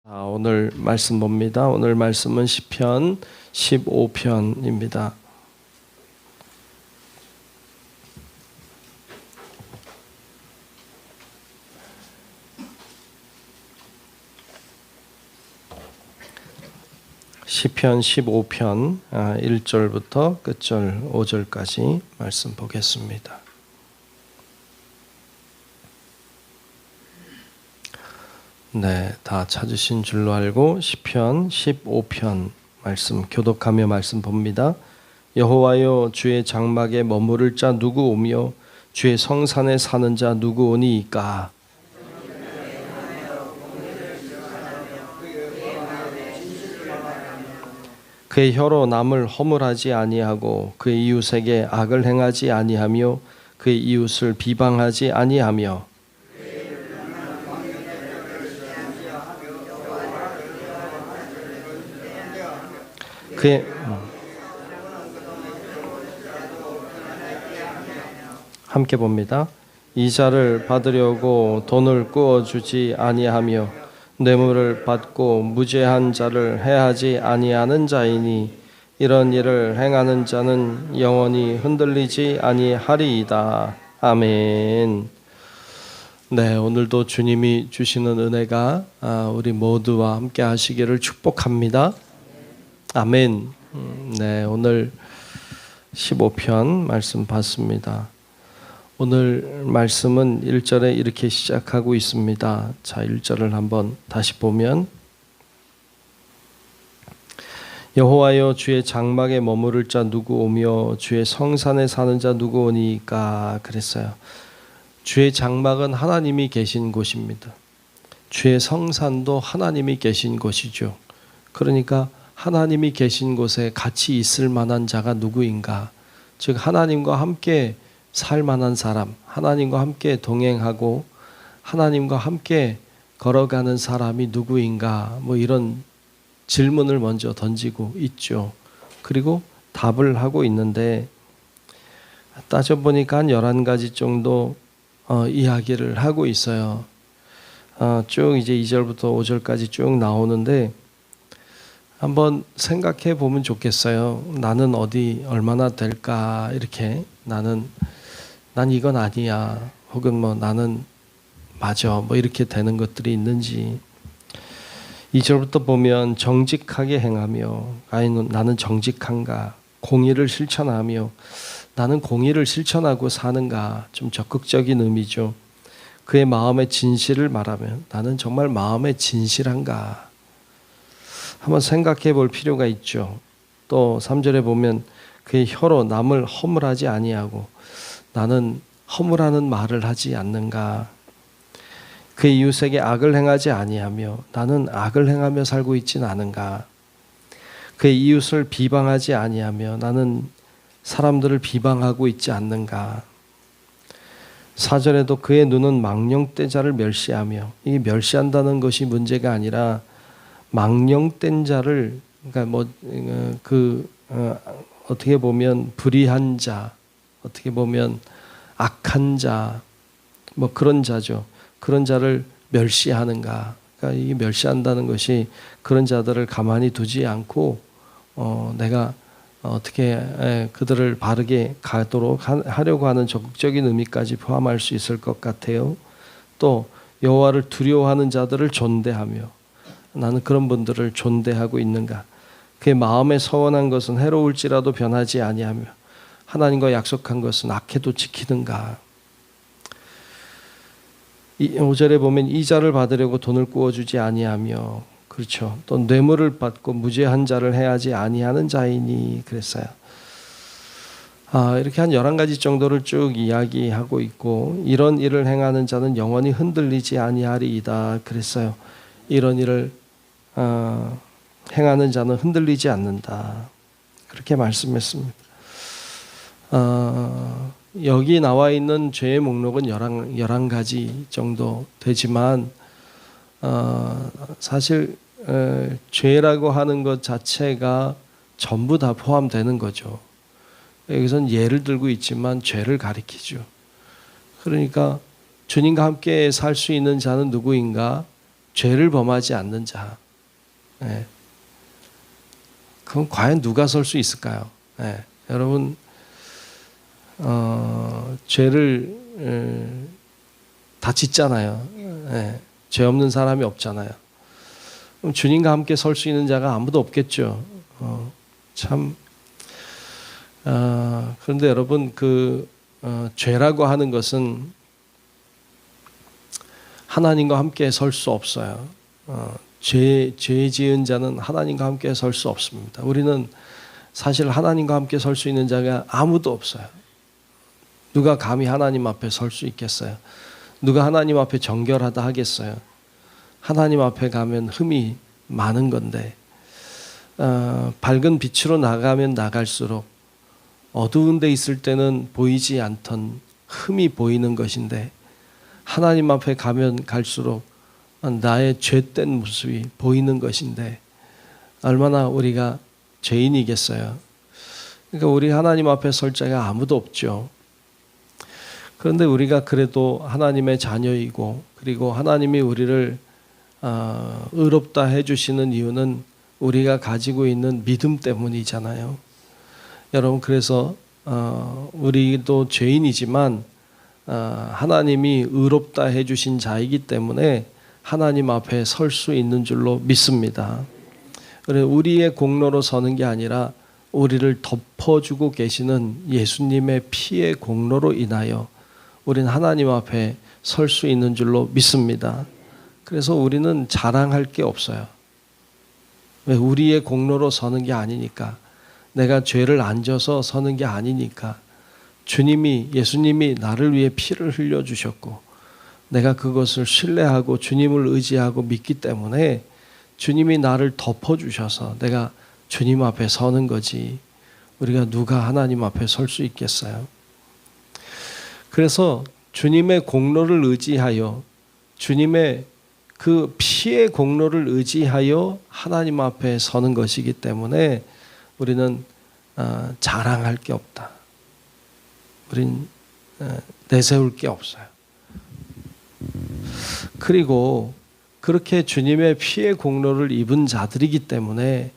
오늘 말씀 봅니다. 오늘 말씀은 시편 15편입니다. 시편 15편 1절부터 끝절 5절까지 말씀 보겠습니다. 네, 다 찾으신 줄로 알고 시편 15편 말씀 교독하며 말씀 봅니다. 여호와여, 주의 장막에 머무를 자 누구 오며 주의 성산에 사는 자 누구 오니이까? 그의 혀로 남을 허물하지 아니하고 그의 이웃에게 악을 행하지 아니하며 그의 이웃을 비방하지 아니하며 그의 함께 봅니다. 이자를 받으려고 돈을 꾸어주지 아니하며 뇌물을 받고 무죄한 자를 해하지 아니하는 자이니 이런 일을 행하는 자는 영원히 흔들리지 아니하리이다. 아멘. 네, 오늘도 주님이 주시는 은혜가 우리 모두와 함께 하시기를 축복합니다. 아멘. 네, 오늘 15편 말씀 봤습니다. 오늘 말씀은 1절에 이렇게 시작하고 있습니다. 자, 1절을 한번 다시 보면 여호와여, 주의 장막에 머무를 자 누구 오며 주의 성산에 사는 자 누구 오니까 그랬어요. 주의 장막은 하나님이 계신 곳입니다. 주의 성산도 하나님이 계신 곳이죠. 그러니까 하나님이 계신 곳에 같이 있을 만한 자가 누구인가? 즉 하나님과 함께 살 만한 사람, 하나님과 함께 동행하고 하나님과 함께 걸어가는 사람이 누구인가? 뭐 이런 질문을 먼저 던지고 있죠. 그리고 답을 하고 있는데 따져보니까 한 11가지 정도 이야기를 하고 있어요. 쭉 이제 2절부터 5절까지 쭉 나오는데 한번 생각해 보면 좋겠어요. 나는 어디 얼마나 될까? 이렇게 난 이건 아니야. 혹은 뭐 나는 맞아. 뭐 이렇게 되는 것들이 있는지. 2절부터 보면 정직하게 행하며 나는 정직한가? 공의를 실천하며 나는 공의를 실천하고 사는가? 좀 적극적인 의미죠. 그의 마음의 진실을 말하면 나는 정말 마음에 진실한가? 한번 생각해 볼 필요가 있죠. 또 3절에 보면 그의 혀로 남을 허물하지 아니하고 나는 허물하는 말을 하지 않는가. 그의 이웃에게 악을 행하지 아니하며 나는 악을 행하며 살고 있지는 않은가. 그의 이웃을 비방하지 아니하며 나는 사람들을 비방하고 있지 않는가. 4절에도 그의 눈은 망령된 자를 멸시하며, 이게 멸시한다는 것이 문제가 아니라 망령된 자를, 그러니까 어떻게 보면 불의한 자, 어떻게 보면 악한 자, 뭐 그런 자죠. 그런 자를 멸시하는가. 그러니까 이게 멸시한다는 것이 그런 자들을 가만히 두지 않고 내가 어떻게 그들을 바르게 가도록 하려고 하는 적극적인 의미까지 포함할 수 있을 것 같아요. 또 여호와를 두려워하는 자들을 존대하며 나는 그런 분들을 존대하고 있는가. 그의 마음에 서원한 것은 해로울지라도 변하지 아니하며 하나님과 약속한 것은 악해도 지키는가. 5절에 보면 이자를 받으려고 돈을 꾸어주지 아니하며, 그렇죠. 또 뇌물을 받고 무죄한 자를 해하지 아니하는 자이니 그랬어요. 이렇게 한 11가지 정도를 쭉 이야기하고 있고 이런 일을 행하는 자는 영원히 흔들리지 아니하리이다 그랬어요. 이런 일을 행하는 자는 흔들리지 않는다. 그렇게 말씀했습니다. 여기 나와 있는 죄의 목록은 11가지 정도 되지만 사실 죄라고 하는 것 자체가 전부 다 포함되는 거죠. 여기서는 예를 들고 있지만 죄를 가리키죠. 그러니까 주님과 함께 살 수 있는 자는 누구인가? 죄를 범하지 않는 자. 예. 그럼 과연 누가 설 수 있을까요? 예. 여러분, 죄를 다 짓잖아요. 예. 죄 없는 사람이 없잖아요. 그럼 주님과 함께 설 수 있는 자가 아무도 없겠죠. 참. 그런데 여러분, 죄라고 하는 것은 하나님과 함께 설 수 없어요. 죄 지은 자는 하나님과 함께 설 수 없습니다. 우리는 사실 하나님과 함께 설 수 있는 자가 아무도 없어요. 누가 감히 하나님 앞에 설 수 있겠어요? 누가 하나님 앞에 정결하다 하겠어요? 하나님 앞에 가면 흠이 많은 건데, 밝은 빛으로 나가면 나갈수록 어두운 데 있을 때는 보이지 않던 흠이 보이는 것인데, 하나님 앞에 가면 갈수록 나의 죄된 모습이 보이는 것인데 얼마나 우리가 죄인이겠어요. 그러니까 우리 하나님 앞에 설 자가 아무도 없죠. 그런데 우리가 그래도 하나님의 자녀이고, 그리고 하나님이 우리를 의롭다 해주시는 이유는 우리가 가지고 있는 믿음 때문이잖아요. 여러분, 그래서 우리도 죄인이지만 하나님이 의롭다 해주신 자이기 때문에 하나님 앞에 설 수 있는 줄로 믿습니다. 우리의 공로로 서는 게 아니라 우리를 덮어주고 계시는 예수님의 피의 공로로 인하여 우리는 하나님 앞에 설 수 있는 줄로 믿습니다. 그래서 우리는 자랑할 게 없어요. 왜? 우리의 공로로 서는 게 아니니까. 내가 죄를 안 져서 서는 게 아니니까. 예수님이 나를 위해 피를 흘려주셨고, 내가 그것을 신뢰하고 주님을 의지하고 믿기 때문에 주님이 나를 덮어주셔서 내가 주님 앞에 서는 거지. 우리가 누가 하나님 앞에 설 수 있겠어요? 그래서 주님의 공로를 의지하여, 주님의 그 피의 공로를 의지하여 하나님 앞에 서는 것이기 때문에 우리는 자랑할 게 없다. 우린 내세울 게 없어요. 그리고 그렇게 주님의 피의 공로를 입은 자들이기 때문에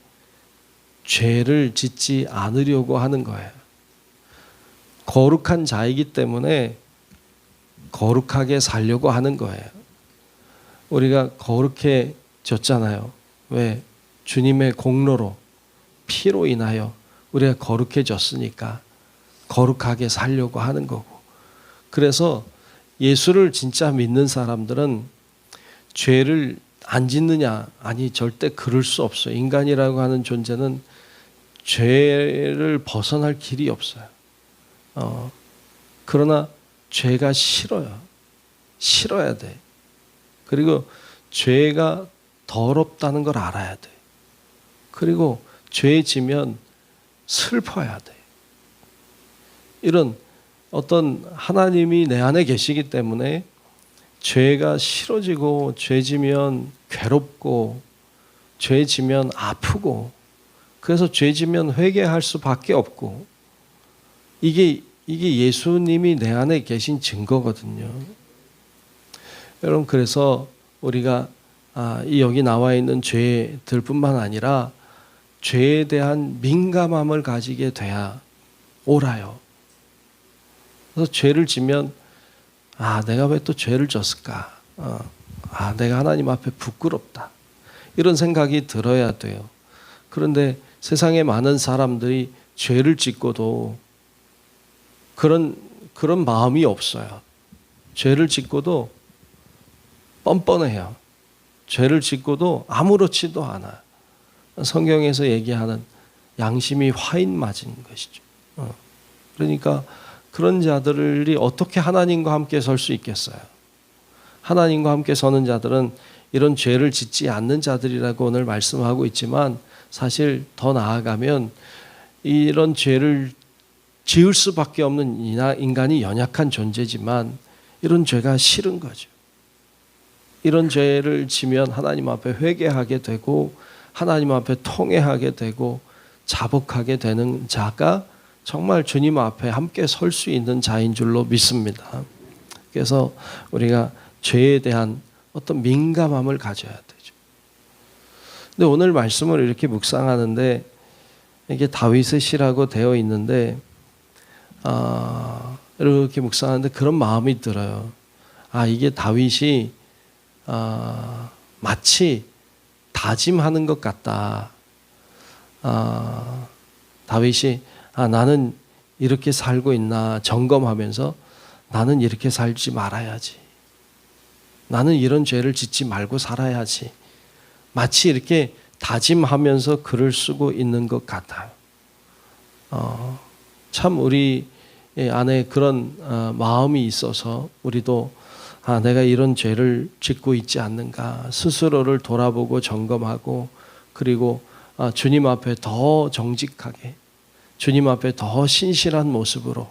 죄를 짓지 않으려고 하는 거예요. 거룩한 자이기 때문에 거룩하게 살려고 하는 거예요. 우리가 거룩해졌잖아요. 왜? 주님의 공로로, 피로 인하여 우리가 거룩해졌으니까 거룩하게 살려고 하는 거고. 그래서 예수를 진짜 믿는 사람들은 죄를 안 짓느냐? 아니, 절대 그럴 수 없어요. 인간이라고 하는 존재는 죄를 벗어날 길이 없어요. 그러나 죄가 싫어요. 싫어야 돼. 그리고 죄가 더럽다는 걸 알아야 돼. 그리고 죄 지면 슬퍼야 돼. 이런 어떤 하나님이 내 안에 계시기 때문에 죄가 싫어지고, 죄 지면 괴롭고, 죄 지면 아프고, 그래서 죄 지면 회개할 수밖에 없고, 이게 예수님이 내 안에 계신 증거거든요. 여러분, 그래서 우리가 여기 나와 있는 죄들뿐만 아니라 죄에 대한 민감함을 가지게 돼야 옳아요. 그래서 죄를 지면 내가 왜 또 죄를 졌을까? 내가 하나님 앞에 부끄럽다. 이런 생각이 들어야 돼요. 그런데 세상에 많은 사람들이 죄를 짓고도 그런 마음이 없어요. 죄를 짓고도 뻔뻔해요. 죄를 짓고도 아무렇지도 않아요. 성경에서 얘기하는 양심이 화인 맞은 것이죠. 그러니까 그런 자들이 어떻게 하나님과 함께 설 수 있겠어요? 하나님과 함께 서는 자들은 이런 죄를 짓지 않는 자들이라고 오늘 말씀하고 있지만, 사실 더 나아가면 이런 죄를 지을 수밖에 없는 인간이 연약한 존재지만 이런 죄가 싫은 거죠. 이런 죄를 지면 하나님 앞에 회개하게 되고, 하나님 앞에 통회하게 되고, 자복하게 되는 자가 정말 주님 앞에 함께 설 수 있는 자인 줄로 믿습니다. 그래서 우리가 죄에 대한 어떤 민감함을 가져야 되죠. 근데 오늘 말씀을 이렇게 묵상하는데 이게 다윗의 시라고 되어 있는데 이렇게 묵상하는데 그런 마음이 들어요. 이게 다윗이 마치 다짐하는 것 같다. 다윗이 나는 이렇게 살고 있나 점검하면서 나는 이렇게 살지 말아야지. 나는 이런 죄를 짓지 말고 살아야지. 마치 이렇게 다짐하면서 글을 쓰고 있는 것 같아요. 참 우리 안에 그런 마음이 있어서 우리도 내가 이런 죄를 짓고 있지 않는가 스스로를 돌아보고 점검하고 그리고 주님 앞에 더 정직하게 주님 앞에 더 신실한 모습으로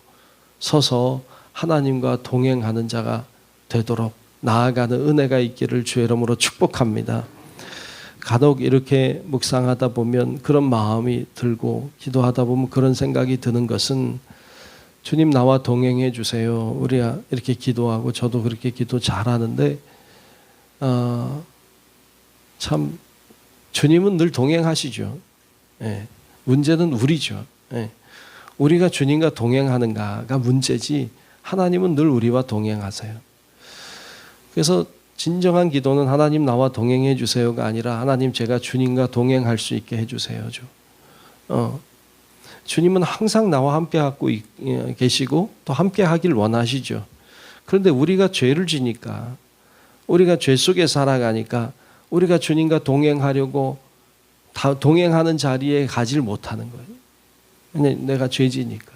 서서 하나님과 동행하는 자가 되도록 나아가는 은혜가 있기를 주의 이름으로 축복합니다. 간혹 이렇게 묵상하다 보면 그런 마음이 들고 기도하다 보면 그런 생각이 드는 것은 주님 나와 동행해 주세요. 우리가 이렇게 기도하고 저도 그렇게 기도 잘하는데 참 주님은 늘 동행하시죠. 예, 문제는 우리죠. 예, 우리가 주님과 동행하는가가 문제지 하나님은 늘 우리와 동행하세요. 그래서 진정한 기도는 하나님 나와 동행해 주세요가 아니라 하나님 제가 주님과 동행할 수 있게 해주세요죠. 주님은 항상 나와 함께 하고 계시고 또 함께 하길 원하시죠. 그런데 우리가 죄를 지니까 우리가 죄 속에 살아가니까 우리가 주님과 동행하려고 동행하는 자리에 가지를 못하는 거예요. 내가 죄지니까.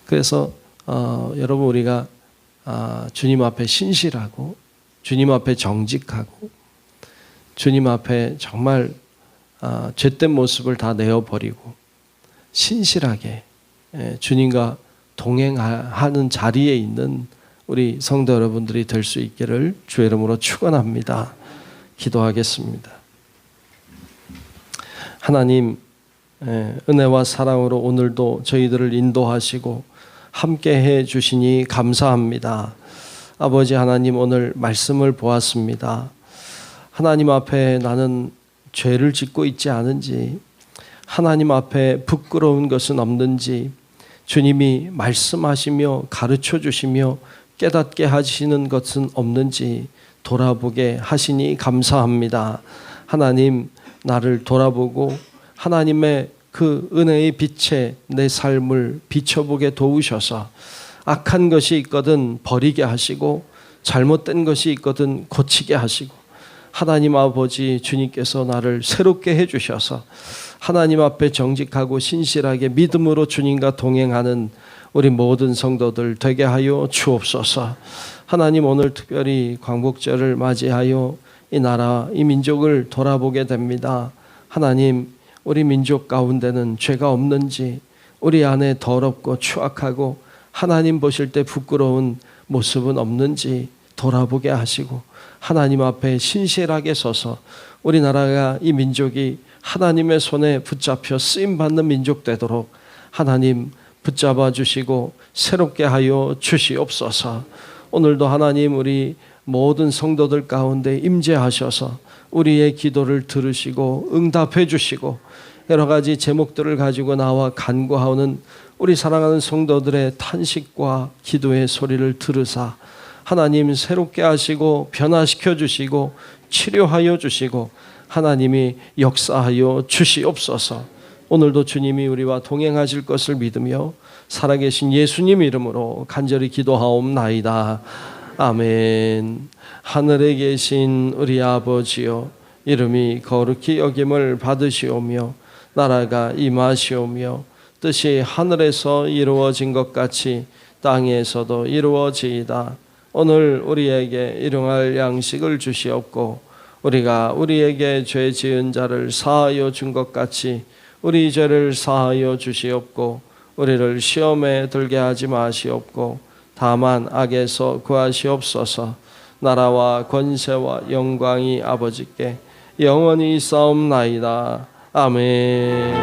그래서 여러분 우리가 주님 앞에 신실하고 주님 앞에 정직하고 주님 앞에 정말 죄된 모습을 다 내어버리고 신실하게 주님과 동행하는 자리에 있는 우리 성도 여러분들이 될 수 있기를 주의 이름으로 축원합니다. 기도하겠습니다. 하나님 은혜와 사랑으로 오늘도 저희들을 인도하시고 함께해 주시니 감사합니다. 아버지 하나님 오늘 말씀을 보았습니다. 하나님 앞에 나는 죄를 짓고 있지 않은지 하나님 앞에 부끄러운 것은 없는지 주님이 말씀하시며 가르쳐 주시며 깨닫게 하시는 것은 없는지 돌아보게 하시니 감사합니다. 하나님 나를 돌아보고 하나님의 그 은혜의 빛에 내 삶을 비춰보게 도우셔서 악한 것이 있거든 버리게 하시고 잘못된 것이 있거든 고치게 하시고 하나님 아버지 주님께서 나를 새롭게 해주셔서 하나님 앞에 정직하고 신실하게 믿음으로 주님과 동행하는 우리 모든 성도들 되게 하여 주옵소서. 하나님 오늘 특별히 광복절을 맞이하여 이 나라 이 민족을 돌아보게 됩니다. 하나님 우리 민족 가운데는 죄가 없는지 우리 안에 더럽고 추악하고 하나님 보실 때 부끄러운 모습은 없는지 돌아보게 하시고 하나님 앞에 신실하게 서서 우리나라가 이 민족이 하나님의 손에 붙잡혀 쓰임받는 민족 되도록 하나님 붙잡아 주시고 새롭게 하여 주시옵소서. 오늘도 하나님 우리 모든 성도들 가운데 임재하셔서 우리의 기도를 들으시고 응답해 주시고 여러 가지 제목들을 가지고 나와 간구하는 우리 사랑하는 성도들의 탄식과 기도의 소리를 들으사 하나님 새롭게 하시고 변화시켜 주시고 치료하여 주시고 하나님이 역사하여 주시옵소서. 오늘도 주님이 우리와 동행하실 것을 믿으며 살아계신 예수님 이름으로 간절히 기도하옵나이다. 아멘. 하늘에 계신 우리 아버지여 이름이 거룩히 여김을 받으시오며 나라가 임하시오며 뜻이 하늘에서 이루어진 것 같이 땅에서도 이루어지이다. 오늘 우리에게 일용할 양식을 주시옵고 우리가 우리에게 죄 지은 자를 사하여 준 것 같이 우리 죄를 사하여 주시옵고 우리를 시험에 들게 하지 마시옵고 다만 악에서 구하시옵소서. 나라와 권세와 영광이 아버지께 영원히 있사옵나이다. 아멘.